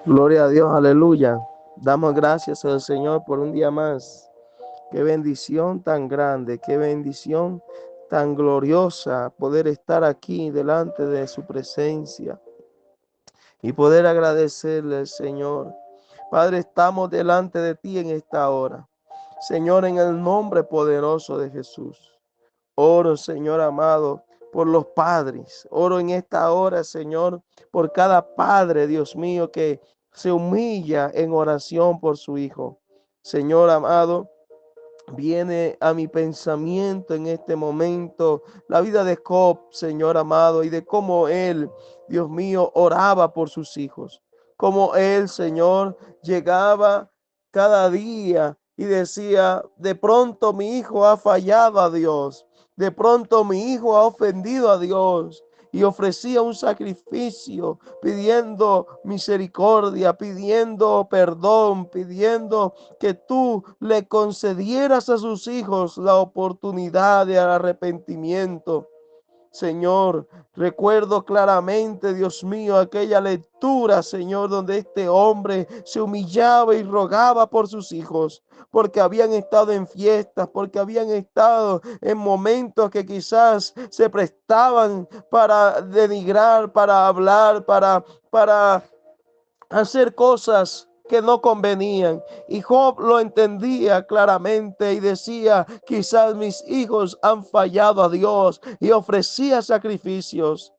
Gloria a Dios, aleluya. Damos gracias al Señor por un día más. Qué bendición tan grande, qué bendición tan gloriosa poder estar aquí delante de su presencia y poder agradecerle al Señor. Padre, estamos delante de ti en esta hora. Señor, en el nombre poderoso de Jesús. Oro, Señor amado, por los padres. Oro en esta hora, Señor, por cada padre, Dios mío, que se humilla en oración por su hijo. Señor amado, viene a mi pensamiento en este momento la vida de Job, Señor amado, y de cómo él, Dios mío, oraba por sus hijos. Cómo él, Señor, llegaba cada día y decía, de pronto mi hijo ha fallado a Dios. De pronto mi hijo ha ofendido a Dios y ofrecía un sacrificio pidiendo misericordia, pidiendo perdón, pidiendo que tú le concedieras a sus hijos la oportunidad de arrepentimiento. Señor, recuerdo claramente, Dios mío, aquella lectura, Señor, donde este hombre se humillaba y rogaba por sus hijos, porque habían estado en fiestas, porque habían estado en momentos que quizás se prestaban para denigrar, para hablar, para hacer cosas que no convenían. Y Job lo entendía claramente y decía, quizás mis hijos han fallado a Dios, y ofrecía sacrificios.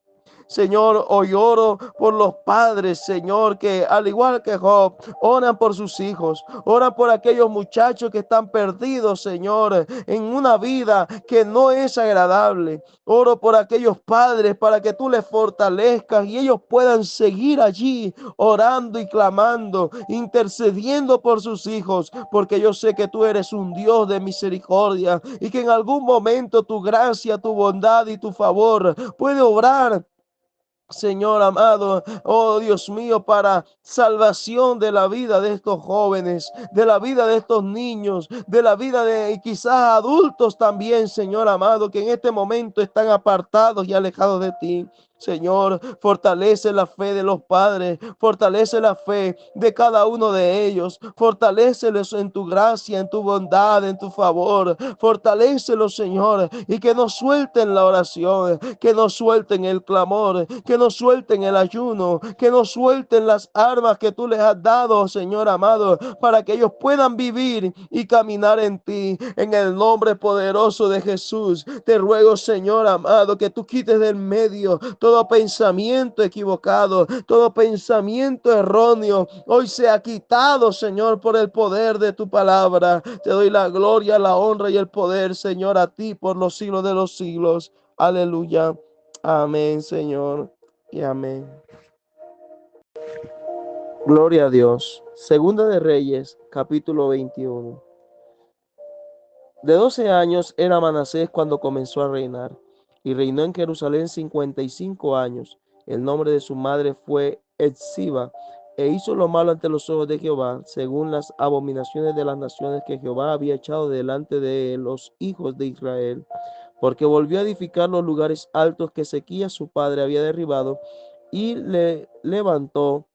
Señor, hoy oro por los padres, Señor, que al igual que Job, oran por sus hijos, oran por aquellos muchachos que están perdidos, Señor, en una vida que no es agradable. Oro por aquellos padres para que tú les fortalezcas y ellos puedan seguir allí orando y clamando, intercediendo por sus hijos, porque yo sé que tú eres un Dios de misericordia y que en algún momento tu gracia, tu bondad y tu favor puede obrar, Señor amado, oh Dios mío, para salvación de la vida de estos jóvenes, de la vida de estos niños, de la vida de quizás adultos también, Señor amado, que en este momento están apartados y alejados de ti. Señor, fortalece la fe de los padres, fortalece la fe de cada uno de ellos, fortalécelos en tu gracia, en tu bondad, en tu favor, fortalécelos, Señor, y que no suelten la oración, que no suelten el clamor, que no suelten el ayuno, que no suelten las armas que tú les has dado, Señor amado, para que ellos puedan vivir y caminar en ti. En el nombre poderoso de Jesús, te ruego, Señor amado, que tú quites del medio todo pensamiento equivocado, todo pensamiento erróneo. Hoy se ha quitado, Señor, por el poder de tu palabra. Te doy la gloria, la honra y el poder, Señor, a ti por los siglos de los siglos. Aleluya. Amén, Señor. Y amén. Gloria a Dios. Segunda de Reyes, capítulo 21. De 12 años era Manasés cuando comenzó a reinar, y reinó en Jerusalén 55 años. El nombre de su madre fue Etziba, e hizo lo malo ante los ojos de Jehová, según las abominaciones de las naciones que Jehová había echado delante de los hijos de Israel, porque volvió a edificar los lugares altos que Ezequías su padre había derribado, y le levantó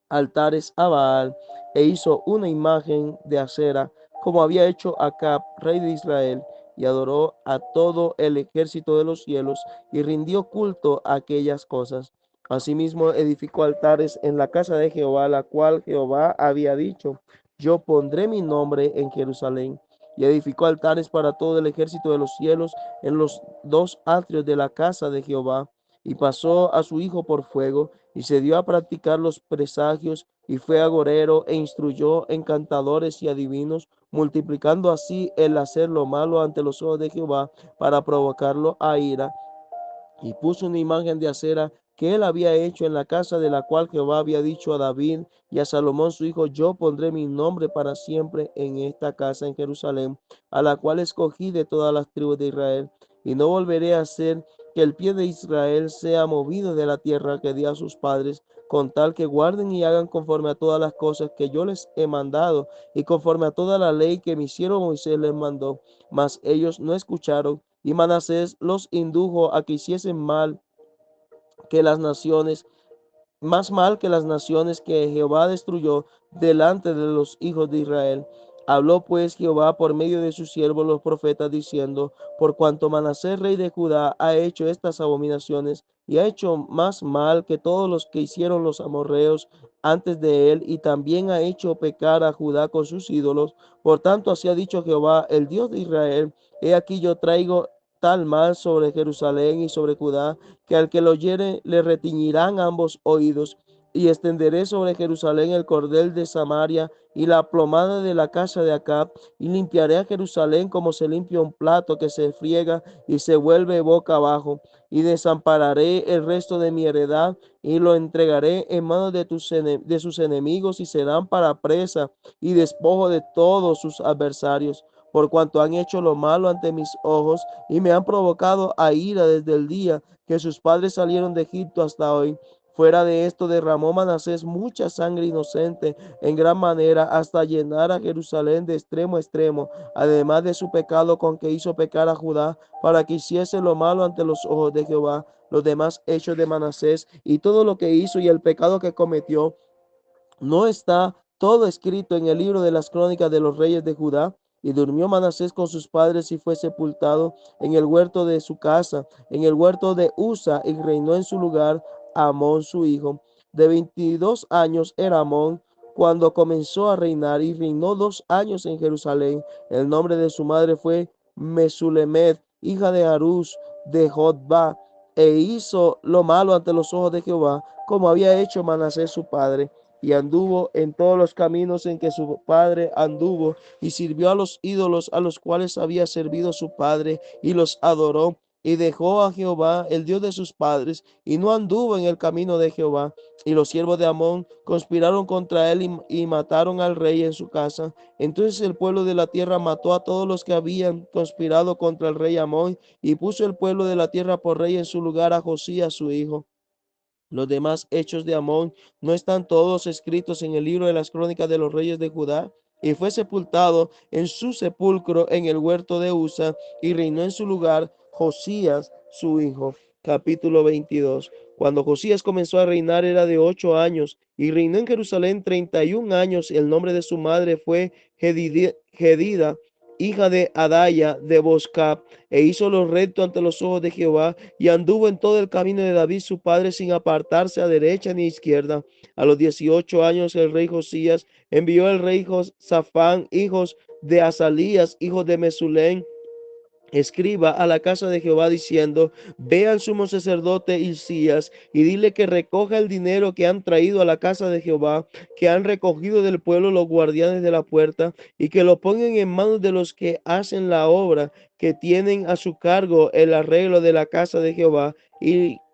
altares a Baal, e hizo una imagen de acera, como había hecho Acab, rey de Israel, y adoró a todo el ejército de los cielos, y rindió culto a aquellas cosas. Asimismo edificó altares en la casa de Jehová, la cual Jehová había dicho, yo pondré mi nombre en Jerusalén. Y edificó altares para todo el ejército de los cielos en los dos atrios de la casa de Jehová, y pasó a su hijo por fuego, y se dio a practicar los presagios, y fue agorero e instruyó encantadores y adivinos, multiplicando así el hacer lo malo ante los ojos de Jehová para provocarlo a ira. Y puso una imagen de acera que él había hecho en la casa, de la cual Jehová había dicho a David y a Salomón su hijo, yo pondré mi nombre para siempre en esta casa en Jerusalén, a la cual escogí de todas las tribus de Israel, y no volveré a hacer que el pie de Israel sea movido de la tierra que di a sus padres, con tal que guarden y hagan conforme a todas las cosas que yo les he mandado, y conforme a toda la ley que mi siervo Moisés les mandó. Mas ellos no escucharon, y Manasés los indujo a que hiciesen mal que las naciones más mal que las naciones que Jehová destruyó delante de los hijos de Israel. Habló pues Jehová por medio de sus siervos los profetas, diciendo: por cuanto Manasés rey de Judá ha hecho estas abominaciones y ha hecho más mal que todos los que hicieron los amorreos antes de él, y también ha hecho pecar a Judá con sus ídolos. Por tanto, así ha dicho Jehová, el Dios de Israel: he aquí yo traigo tal mal sobre Jerusalén y sobre Judá, que al que lo oyere le retiñirán ambos oídos, y extenderé sobre Jerusalén el cordel de Samaria y la plomada de la casa de Acab, y limpiaré a Jerusalén como se limpia un plato que se friega y se vuelve boca abajo, y desampararé el resto de mi heredad, y lo entregaré en manos de sus enemigos, y serán para presa y despojo de todos sus adversarios, por cuanto han hecho lo malo ante mis ojos, y me han provocado a ira desde el día que sus padres salieron de Egipto hasta hoy. Fuera de esto derramó Manasés mucha sangre inocente en gran manera, hasta llenar a Jerusalén de extremo a extremo, además de su pecado con que hizo pecar a Judá, para que hiciese lo malo ante los ojos de Jehová. Los demás hechos de Manasés y todo lo que hizo y el pecado que cometió, ¿no está todo escrito en el libro de las crónicas de los reyes de Judá? Y durmió Manasés con sus padres y fue sepultado en el huerto de su casa, en el huerto de Usa, y reinó en su lugar Amón su hijo. De 22 años era Amón cuando comenzó a reinar, y reinó 2 años en Jerusalén. El nombre de su madre fue Mesulemet, hija de Harús de Jotba, e hizo lo malo ante los ojos de Jehová, como había hecho Manasés su padre, y anduvo en todos los caminos en que su padre anduvo, y sirvió a los ídolos a los cuales había servido su padre, y los adoró, y dejó a Jehová, el Dios de sus padres, y no anduvo en el camino de Jehová. Y los siervos de Amón conspiraron contra él, y mataron al rey en su casa. Entonces el pueblo de la tierra mató a todos los que habían conspirado contra el rey Amón, y puso el pueblo de la tierra por rey en su lugar a Josías su hijo. Los demás hechos de Amón no están todos escritos en el libro de las crónicas de los reyes de Judá. Y fue sepultado en su sepulcro en el huerto de Usa, y reinó en su lugar Josías su hijo. Capítulo 22. Cuando Josías comenzó a reinar era de 8 años, y reinó en Jerusalén 31 años. El nombre de su madre fue Gedida, hija de Adaya de Boscap, e hizo lo recto ante los ojos de Jehová, y anduvo en todo el camino de David su padre, sin apartarse a derecha ni a izquierda. A los 18 años el rey Josías envió el rey Safán, hijos de Azalías, hijo de Mesulén, escriba a la casa de Jehová, diciendo: ve al sumo sacerdote Hilcías y dile que recoja el dinero que han traído a la casa de Jehová, que han recogido del pueblo los guardianes de la puerta, y que lo pongan en manos de los que hacen la obra, que tienen a su cargo el arreglo de la casa de Jehová,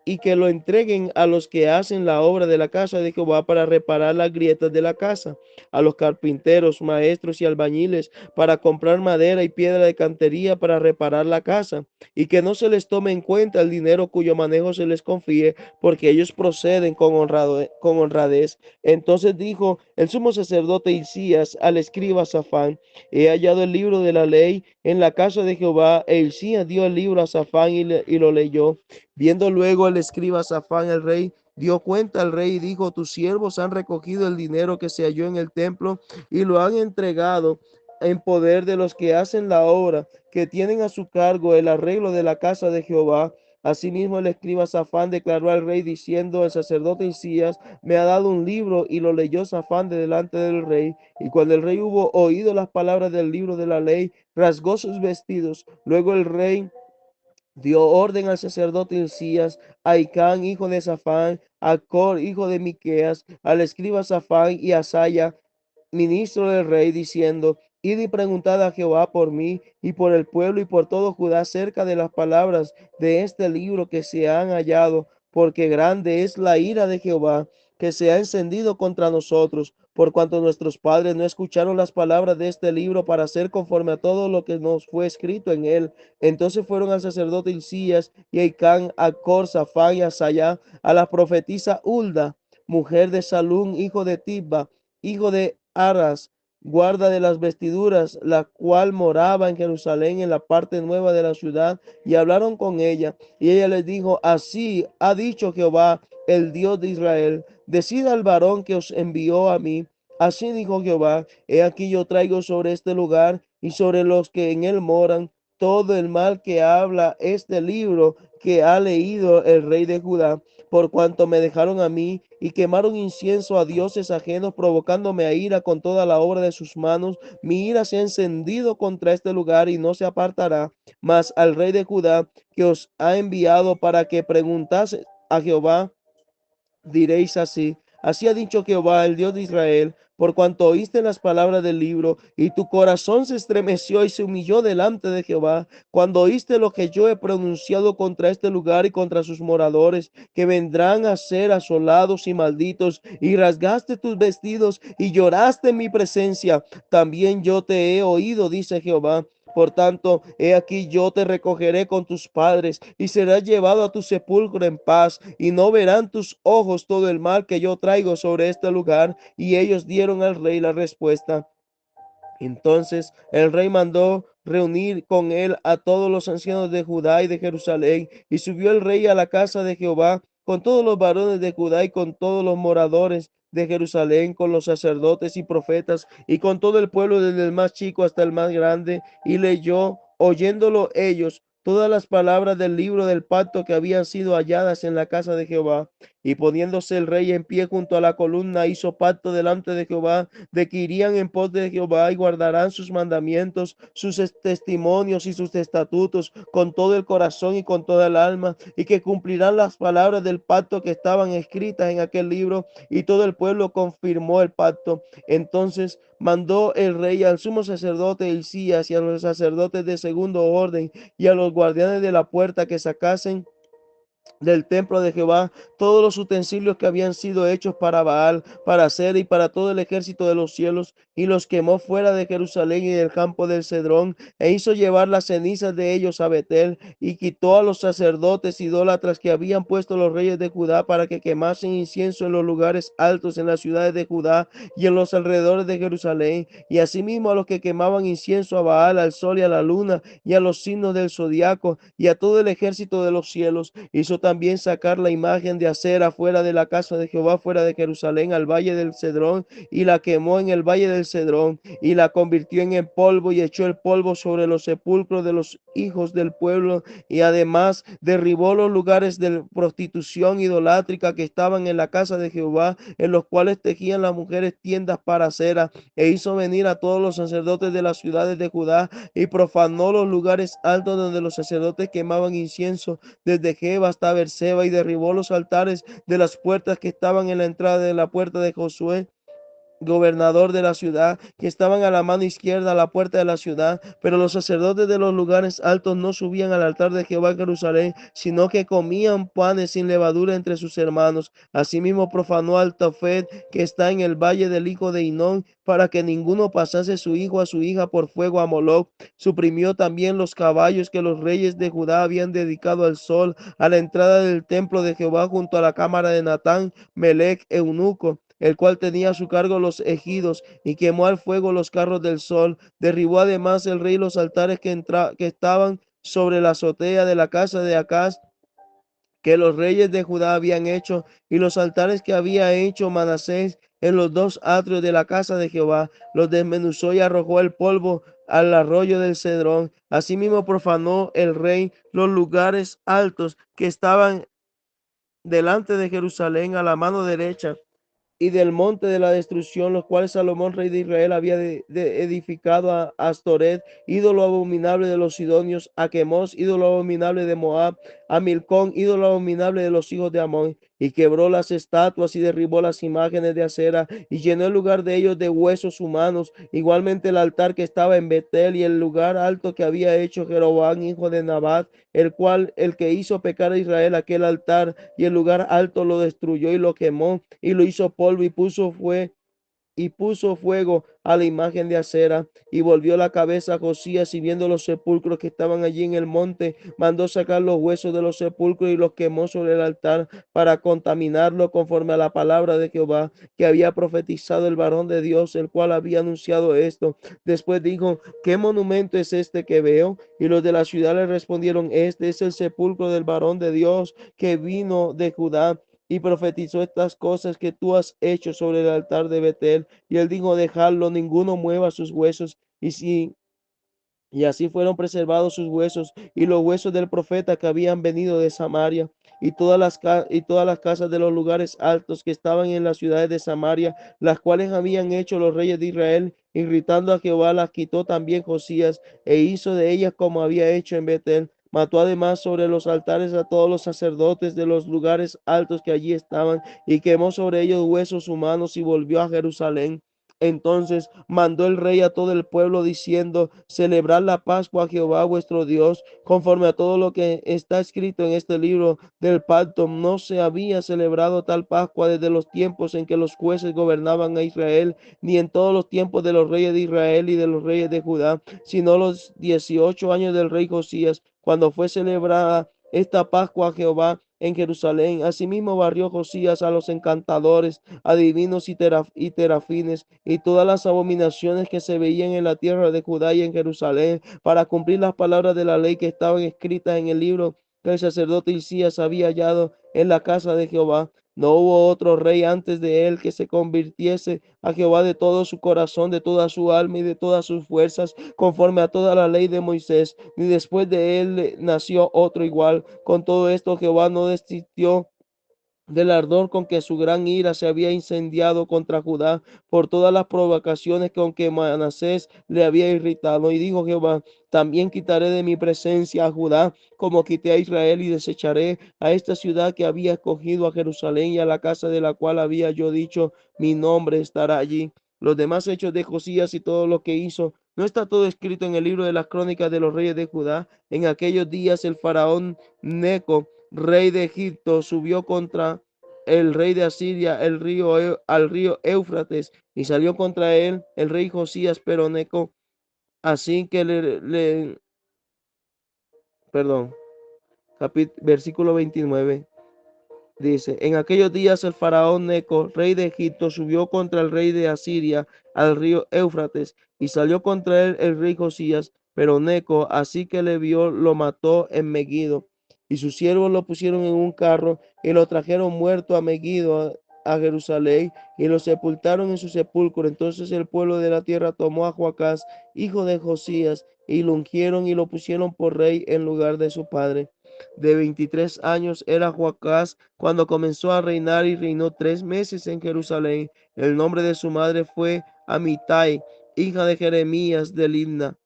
y que lo entreguen a los que hacen la obra de la casa de Jehová para reparar las grietas de la casa, a los carpinteros, maestros y albañiles, para comprar madera y piedra de cantería para reparar la casa, y que no se les tome en cuenta el dinero cuyo manejo se les confíe, porque ellos proceden con honradez. Entonces dijo el sumo sacerdote Hilcías al escriba Safán: he hallado el libro de la ley en la casa de Jehová. E Hilcías dio el libro a Safán, y lo leyó. Viendo luego el escriba Safán el rey, dio cuenta al rey y dijo: tus siervos han recogido el dinero que se halló en el templo, y lo han entregado en poder de los que hacen la obra, que tienen a su cargo el arreglo de la casa de Jehová. Asimismo el escriba Safán declaró al rey, diciendo: el sacerdote Hilcías me ha dado un libro. Y lo leyó Safán de delante del rey. Y cuando el rey hubo oído las palabras del libro de la ley, rasgó sus vestidos. Luego el rey dio orden al sacerdote Hilcías, a Icán, hijo de Safán, a Cor, hijo de Miqueas, al escriba Safán, y a Asaya, ministro del rey, diciendo: id y preguntad a Jehová por mí y por el pueblo y por todo Judá acerca de las palabras de este libro que se han hallado, porque grande es la ira de Jehová que se ha encendido contra nosotros, por cuanto nuestros padres no escucharon las palabras de este libro para hacer conforme a todo lo que nos fue escrito en él. Entonces fueron al sacerdote Hilcías y a Icán, a Cor, Safán y a Sayá, a la profetisa Hulda, mujer de Salún, hijo de Tibba, hijo de Aras, guarda de las vestiduras, la cual moraba en Jerusalén, en la parte nueva de la ciudad, y hablaron con ella. Y ella les dijo: así ha dicho Jehová, el Dios de Israel. Decid al varón que os envió a mí. Así dijo Jehová, he aquí yo traigo sobre este lugar y sobre los que en él moran todo el mal que habla este libro que ha leído el rey de Judá, por cuanto me dejaron a mí y quemaron incienso a dioses ajenos, provocándome a ira con toda la obra de sus manos. Mi ira se ha encendido contra este lugar y no se apartará. Mas al rey de Judá que os ha enviado para que preguntase a Jehová, diréis así, así ha dicho Jehová, el Dios de Israel, por cuanto oíste las palabras del libro, y tu corazón se estremeció y se humilló delante de Jehová, cuando oíste lo que yo he pronunciado contra este lugar y contra sus moradores, que vendrán a ser asolados y malditos, y rasgaste tus vestidos y lloraste en mi presencia, también yo te he oído, dice Jehová. Por tanto, he aquí yo te recogeré con tus padres y serás llevado a tu sepulcro en paz y no verán tus ojos todo el mal que yo traigo sobre este lugar. Y ellos dieron al rey la respuesta. Entonces el rey mandó reunir con él a todos los ancianos de Judá y de Jerusalén, y subió el rey a la casa de Jehová con todos los varones de Judá y con todos los moradores de Jerusalén, con los sacerdotes y profetas y con todo el pueblo, desde el más chico hasta el más grande, y leyó, oyéndolo ellos, todas las palabras del libro del pacto que habían sido halladas en la casa de Jehová. Y poniéndose el rey en pie junto a la columna, hizo pacto delante de Jehová de que irían en pos de Jehová y guardarán sus mandamientos, sus testimonios y sus estatutos con todo el corazón y con toda el alma, y que cumplirán las palabras del pacto que estaban escritas en aquel libro. Y todo el pueblo confirmó el pacto. Entonces mandó el rey al sumo sacerdote Hilcías y a los sacerdotes de segundo orden y a los guardianes de la puerta que sacasen del templo de Jehová todos los utensilios que habían sido hechos para Baal, para Acera y para todo el ejército de los cielos, y los quemó fuera de Jerusalén y del campo del Cedrón, e hizo llevar las cenizas de ellos a Betel, y quitó a los sacerdotes idólatras que habían puesto los reyes de Judá para que quemasen incienso en los lugares altos en las ciudades de Judá y en los alrededores de Jerusalén, y asimismo a los que quemaban incienso a Baal, al sol y a la luna, y a los signos del zodiaco, y a todo el ejército de los cielos. Hizo también sacar la imagen de Acera fuera de la casa de Jehová, fuera de Jerusalén, al valle del Cedrón, y la quemó en el valle del Cedrón, y la convirtió en polvo, y echó el polvo sobre los sepulcros de los hijos del pueblo, y además derribó los lugares de prostitución idolátrica que estaban en la casa de Jehová, en los cuales tejían las mujeres tiendas para Acera, e hizo venir a todos los sacerdotes de las ciudades de Judá, y profanó los lugares altos donde los sacerdotes quemaban incienso, desde Jeba hasta Berseba, y derribó los altares de las puertas que estaban en la entrada de la puerta de Josué, gobernador de la ciudad, que estaban a la mano izquierda a la puerta de la ciudad. Pero los sacerdotes de los lugares altos no subían al altar de Jehová en Jerusalén, sino que comían panes sin levadura entre sus hermanos. Asimismo profanó al Tofet, que está en el valle del hijo de Hinón, para que ninguno pasase su hijo a su hija por fuego a Moloc. Suprimió también los caballos que los reyes de Judá habían dedicado al sol a la entrada del templo de Jehová, junto a la cámara de Natán, Melech, eunuco, el cual tenía a su cargo los ejidos, y quemó al fuego los carros del sol. Derribó además el rey los altares que estaban sobre la azotea de la casa de Acaz, que los reyes de Judá habían hecho, y los altares que había hecho Manasés en los dos atrios de la casa de Jehová. Los desmenuzó y arrojó el polvo al arroyo del Cedrón. Asimismo profanó el rey los lugares altos que estaban delante de Jerusalén a la mano derecha y del monte de la destrucción, los cuales Salomón, rey de Israel, había edificado a Astoret, ídolo abominable de los sidonios, a Quemos, ídolo abominable de Moab, a Milcón, ídolo abominable de los hijos de Amón, y quebró las estatuas y derribó las imágenes de acera, y llenó el lugar de ellos de huesos humanos. Igualmente el altar que estaba en Betel y el lugar alto que había hecho Jeroboam, hijo de Nabat, el que hizo pecar a Israel, aquel altar y el lugar alto lo destruyó y lo quemó y lo hizo polvo, y puso fuego a la imagen de acera. Y volvió la cabeza a Josías, y viendo los sepulcros que estaban allí en el monte, mandó sacar los huesos de los sepulcros y los quemó sobre el altar para contaminarlo, conforme a la palabra de Jehová que había profetizado el varón de Dios, el cual había anunciado esto. Después dijo: ¿qué monumento es este que veo? Y los de la ciudad le respondieron: este es el sepulcro del varón de Dios que vino de Judá, y profetizó estas cosas que tú has hecho sobre el altar de Betel. Y él dijo, dejadlo, ninguno mueva sus huesos. Y así fueron preservados sus huesos y los huesos del profeta que habían venido de Samaria y todas las casas de los lugares altos que estaban en las ciudades de Samaria, las cuales habían hecho los reyes de Israel, irritando a Jehová, las quitó también Josías e hizo de ellas como había hecho en Betel. Mató además sobre los altares a todos los sacerdotes de los lugares altos que allí estaban y quemó sobre ellos huesos humanos y volvió a Jerusalén. Entonces mandó el rey a todo el pueblo diciendo, celebrad la Pascua a Jehová vuestro Dios, conforme a todo lo que está escrito en este libro del pacto. No se había celebrado tal Pascua desde los tiempos en que los jueces gobernaban a Israel, ni en todos los tiempos de los reyes de Israel y de los reyes de Judá, sino los 18 años del rey Josías, cuando fue celebrada esta Pascua a Jehová en Jerusalén. Asimismo barrió Josías a los encantadores, adivinos y terafines y todas las abominaciones que se veían en la tierra de Judá y en Jerusalén, para cumplir las palabras de la ley que estaban escritas en el libro que el sacerdote Hilcías había hallado en la casa de Jehová. No hubo otro rey antes de él que se convirtiese a Jehová de todo su corazón, de toda su alma y de todas sus fuerzas, conforme a toda la ley de Moisés, ni después de él nació otro igual. Con todo esto Jehová no desistió del ardor con que su gran ira se había incendiado contra Judá por todas las provocaciones con que Manasés le había irritado. Y dijo Jehová, también quitaré de mi presencia a Judá, como quité a Israel, y desecharé a esta ciudad que había escogido, a Jerusalén, y a la casa de la cual había yo dicho, mi nombre estará allí. Los demás hechos de Josías y todo lo que hizo, ¿no está todo escrito en el libro de las crónicas de los reyes de Judá? En aquellos días el faraón Neco, rey de Egipto, subió contra el rey de Asiria al río Éufrates, y salió contra él el rey Josías Peroneco, así que perdón, versículo 29. Dice, en aquellos días el faraón Neco, rey de Egipto, subió contra el rey de Asiria al río Éufrates, y salió contra él el rey Josías, pero Neco, así que le vio, lo mató en Megiddo, y sus siervos lo pusieron en un carro y lo trajeron muerto a Megiddo, a Jerusalén, y lo sepultaron en su sepulcro. Entonces el pueblo de la tierra tomó a Joacás, hijo de Josías, y lo ungieron y lo pusieron por rey en lugar de su padre. De 23 años era Joacás cuando comenzó a reinar, y reinó 3 meses en Jerusalén. El nombre de su madre fue Amitai, hija de Jeremías de Libna.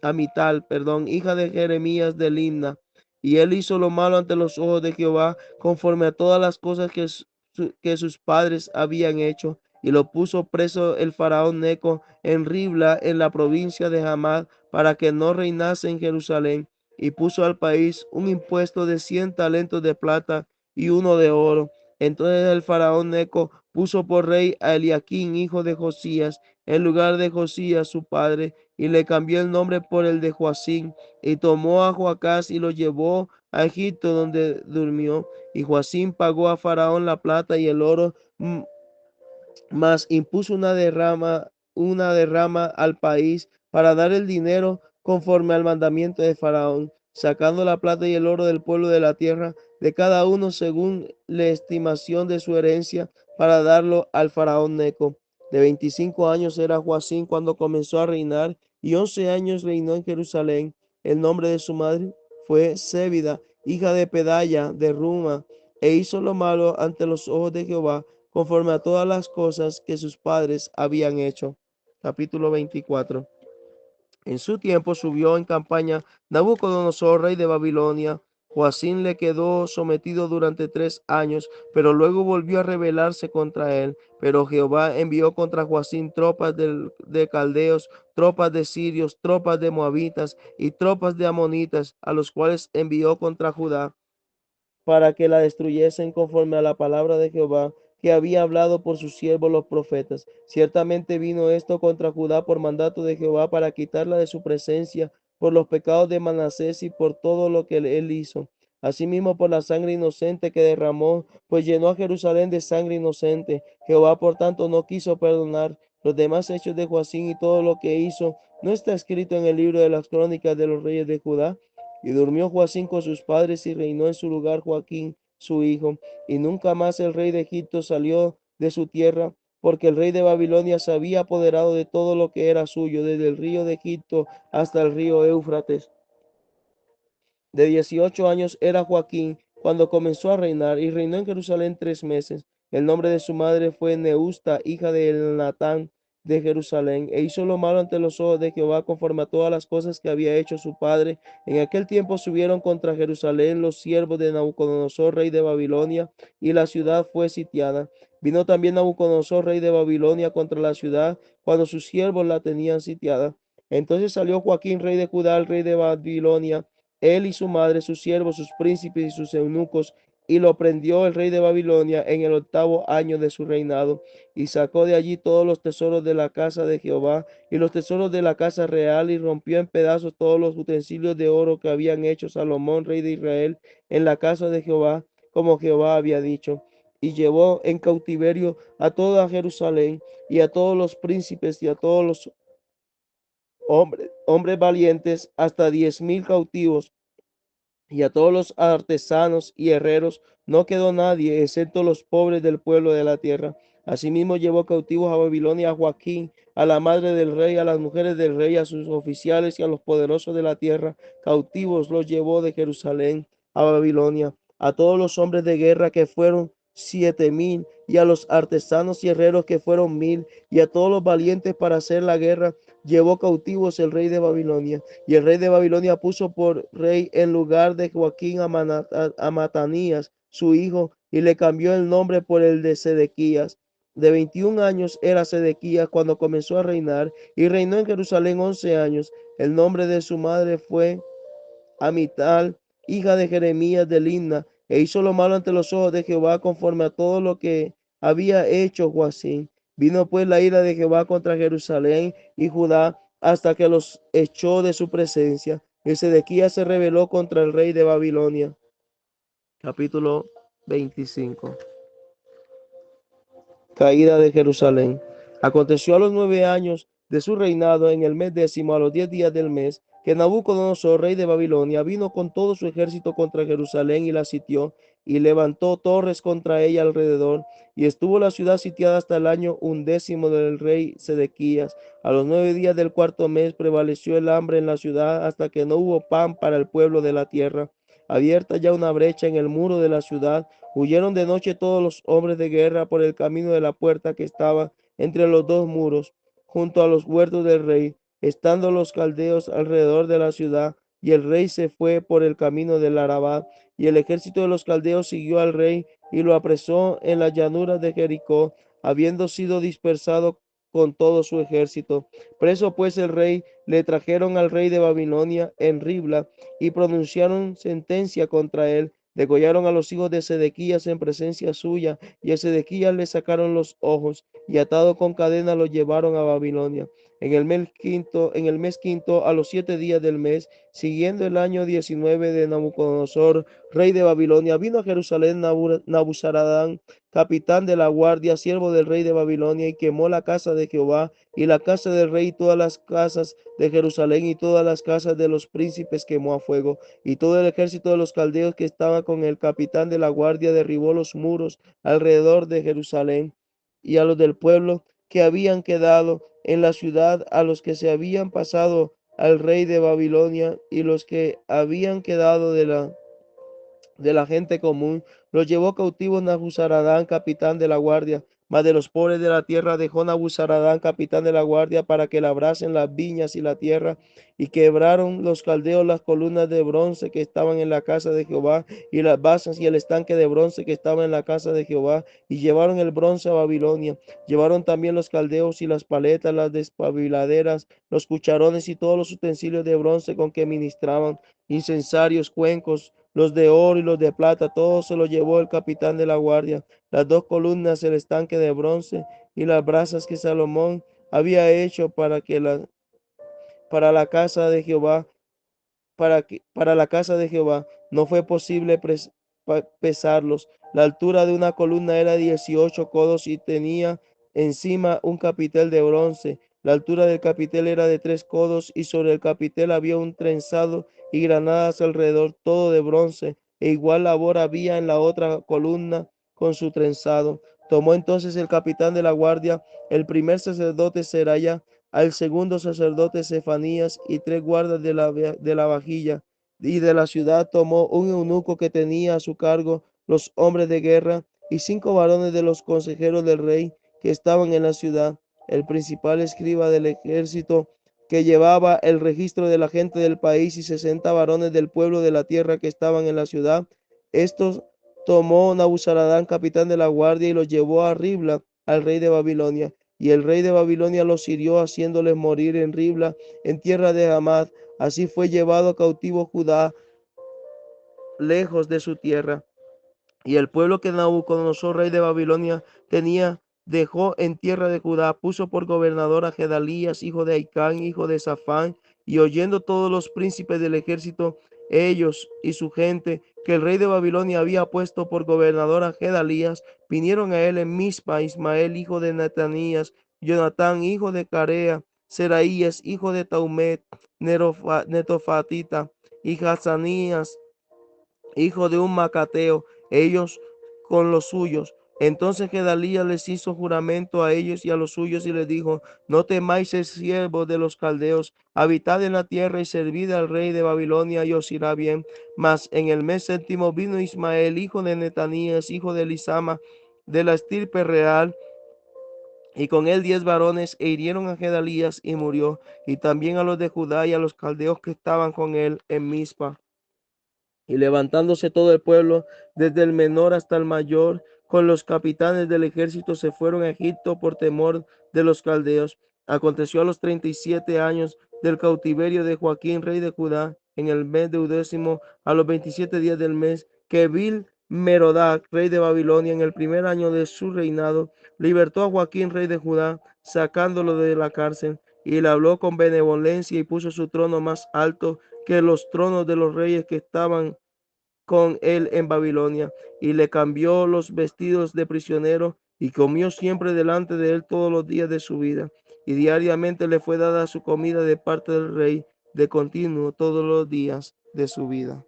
Amital, perdón, hija de Jeremías de Libna. Y él hizo lo malo ante los ojos de Jehová, conforme a todas las cosas que sus padres habían hecho. Y lo puso preso el faraón Neco en Ribla, en la provincia de Hamad, para que no reinase en Jerusalén. Y puso al país un impuesto de 100 talentos de plata y uno de oro. Entonces el faraón Neco puso por rey a Eliaquín, hijo de Josías, en lugar de Josías su padre, y le cambió el nombre por el de Joacín, y tomó a Joacás y lo llevó a Egipto, donde durmió. Y Joacín pagó a Faraón la plata y el oro, mas impuso una derrama al país para dar el dinero conforme al mandamiento de Faraón, sacando la plata y el oro del pueblo de la tierra, de cada uno según la estimación de su herencia, para darlo al Faraón Neco. De 25 años era Joacín cuando comenzó a reinar, y 11 años reinó en Jerusalén. El nombre de su madre fue Zébida, hija de Pedaya de Ruma, e hizo lo malo ante los ojos de Jehová, conforme a todas las cosas que sus padres habían hecho. Capítulo 24. En su tiempo subió en campaña Nabucodonosor, rey de Babilonia. Joacín le quedó sometido durante 3 años, pero luego volvió a rebelarse contra él. Pero Jehová envió contra Joacín tropas de caldeos, tropas de sirios, tropas de moabitas y tropas de amonitas, a los cuales envió contra Judá, para que la destruyesen conforme a la palabra de Jehová que había hablado por sus siervos los profetas. Ciertamente vino esto contra Judá por mandato de Jehová, para quitarla de su presencia por los pecados de Manasés y por todo lo que él hizo. Asimismo por la sangre inocente que derramó, pues llenó a Jerusalén de sangre inocente. Jehová por tanto no quiso perdonar los demás hechos de Joacín y todo lo que hizo. ¿No está escrito en el libro de las crónicas de los reyes de Judá? Y durmió Joacín con sus padres, y reinó en su lugar Joaquín, su hijo. Y nunca más el rey de Egipto salió de su tierra, porque el rey de Babilonia se había apoderado de todo lo que era suyo, desde el río de Egipto hasta el río Éufrates. De 18 años era Joaquín cuando comenzó a reinar, y reinó en Jerusalén 3 meses. El nombre de su madre fue Neusta, hija de Elnatán de Jerusalén, e hizo lo malo ante los ojos de Jehová, conforme a todas las cosas que había hecho su padre. En aquel tiempo subieron contra Jerusalén los siervos de Nabucodonosor, rey de Babilonia, y la ciudad fue sitiada. Vino también Nabucodonosor, rey de Babilonia, contra la ciudad, cuando sus siervos la tenían sitiada. Entonces salió Joaquín, rey de Judá, al rey de Babilonia, él y su madre, sus siervos, sus príncipes y sus eunucos, y lo prendió el rey de Babilonia en el 8º año de su reinado, y sacó de allí todos los tesoros de la casa de Jehová y los tesoros de la casa real, y rompió en pedazos todos los utensilios de oro que habían hecho Salomón, rey de Israel, en la casa de Jehová, como Jehová había dicho. Y llevó en cautiverio a toda Jerusalén, y a todos los príncipes y a todos los hombres valientes, hasta 10.000 cautivos, y a todos los artesanos y herreros. No quedó nadie, excepto los pobres del pueblo de la tierra. Asimismo llevó cautivos a Babilonia a Joaquín, a la madre del rey, a las mujeres del rey, a sus oficiales y a los poderosos de la tierra. Cautivos los llevó de Jerusalén a Babilonia, a todos los hombres de guerra, que fueron 7.000, y a los artesanos y herreros, que fueron 1.000, y a todos los valientes para hacer la guerra llevó cautivos el rey de Babilonia. Y el rey de Babilonia puso por rey en lugar de Joaquín a Matanías, su hijo, y le cambió el nombre por el de Sedequías. De 21 años era Sedequías cuando comenzó a reinar, y reinó en Jerusalén 11 años. El nombre de su madre fue Amital, hija de Jeremías de Libna, e hizo lo malo ante los ojos de Jehová, conforme a todo lo que había hecho Joacim. Vino pues la ira de Jehová contra Jerusalén y Judá, hasta que los echó de su presencia. Y Sedequías se rebeló contra el rey de Babilonia. Capítulo 25. Caída de Jerusalén. Aconteció a los 9 años de su reinado, en el mes décimo, a los 10 días del mes, que Nabucodonosor, rey de Babilonia, vino con todo su ejército contra Jerusalén y la sitió, y levantó torres contra ella alrededor, y estuvo la ciudad sitiada hasta el año 11 del rey Sedequías. A los 9 días del cuarto mes prevaleció el hambre en la ciudad, hasta que no hubo pan para el pueblo de la tierra. Abierta ya una brecha en el muro de la ciudad, huyeron de noche todos los hombres de guerra por el camino de la puerta que estaba entre los dos muros, junto a los huertos del rey, estando los caldeos alrededor de la ciudad. Y el rey se fue por el camino del Arabá, y el ejército de los caldeos siguió al rey y lo apresó en las llanuras de Jericó, habiendo sido dispersado con todo su ejército. Preso pues el rey, le trajeron al rey de Babilonia en Ribla, y pronunciaron sentencia contra él. Degollaron a los hijos de Sedequías en presencia suya, y a Sedequías le sacaron los ojos, y atado con cadena lo llevaron a Babilonia. En el mes quinto, a los 7 días del mes, siguiendo el año 19 de Nabucodonosor, rey de Babilonia, vino a Jerusalén Nabuzaradán, capitán de la guardia, siervo del rey de Babilonia, y quemó la casa de Jehová y la casa del rey, todas las casas de Jerusalén y todas las casas de los príncipes quemó a fuego. Y todo el ejército de los caldeos que estaba con el capitán de la guardia derribó los muros alrededor de Jerusalén, y a los del pueblo que habían quedado en la ciudad, a los que se habían pasado al rey de Babilonia, y los que habían quedado de la gente común, los llevó cautivos Nabuzaradán, capitán de la guardia. Mas de los pobres de la tierra dejó Nabuzaradán, capitán de la guardia, para que labrasen las viñas y la tierra. Y quebraron los caldeos las columnas de bronce que estaban en la casa de Jehová, y las basas y el estanque de bronce que estaba en la casa de Jehová, y llevaron el bronce a Babilonia. Llevaron también los caldeos y las paletas, las despabiladeras, los cucharones y todos los utensilios de bronce con que ministraban, incensarios, cuencos, los de oro y los de plata, todo se lo llevó el capitán de la guardia. Las dos columnas, el estanque de bronce y las brasas que Salomón había hecho para la casa de Jehová, para la casa de Jehová, no fue posible pesarlos. La altura de una columna era 18 codos y tenía encima un capitel de bronce. La altura del capitel era de 3 codos, y sobre el capitel había un trenzado y granadas alrededor, todo de bronce. e igual labor había en la otra columna con su trenzado. Tomó entonces el capitán de la guardia, el primer sacerdote Seraya, al segundo sacerdote Cefanías y tres guardas de la vajilla y de la ciudad. Tomó un eunuco que tenía a su cargo los hombres de guerra y cinco varones de los consejeros del rey que estaban en la ciudad, el principal escriba del ejército que llevaba el registro de la gente del país y 60 varones del pueblo de la tierra que estaban en la ciudad. Estos tomó Nabuzaradán, capitán de la guardia, y los llevó a Ribla, al rey de Babilonia. Y el rey de Babilonia los hirió, haciéndoles morir en Ribla, en tierra de Hamad. Así fue llevado cautivo Judá, lejos de su tierra. Y el pueblo que Nabucodonosor, rey de Babilonia, tenía, dejó en tierra de Judá, puso por gobernador a Gedalías, hijo de Aicán, hijo de Safán, y oyendo todos los príncipes del ejército, ellos y su gente, que el rey de Babilonia había puesto por gobernador a Gedalías, vinieron a él en Mizpa, Ismael, hijo de Netanías, Jonatán, hijo de Carea, Seraías, hijo de Taumet, Netofatita, y Hazanías, hijo de un macateo, ellos con los suyos. Entonces Gedalías les hizo juramento a ellos y a los suyos y les dijo: no temáis ser siervos de los caldeos, habitad en la tierra y servid al rey de Babilonia y os irá bien. Mas en el mes séptimo vino Ismael, hijo de Netanías, hijo de Elisama, de la estirpe real, y con él 10 varones, e hirieron a Gedalías y murió, y también a los de Judá y a los caldeos que estaban con él en Mizpa. Y levantándose todo el pueblo, desde el menor hasta el mayor, con los capitanes del ejército, se fueron a Egipto por temor de los caldeos. Aconteció a los 37 años del cautiverio de Joaquín, rey de Judá, en el mes deudécimo, a los 27 días del mes, que Vil Merodac, rey de Babilonia, en el primer año de su reinado, libertó a Joaquín, rey de Judá, sacándolo de la cárcel, y le habló con benevolencia y puso su trono más alto que los tronos de los reyes que estaban con él en Babilonia, y le cambió los vestidos de prisionero, y comió siempre delante de él todos los días de su vida, y diariamente le fue dada su comida de parte del rey de continuo todos los días de su vida.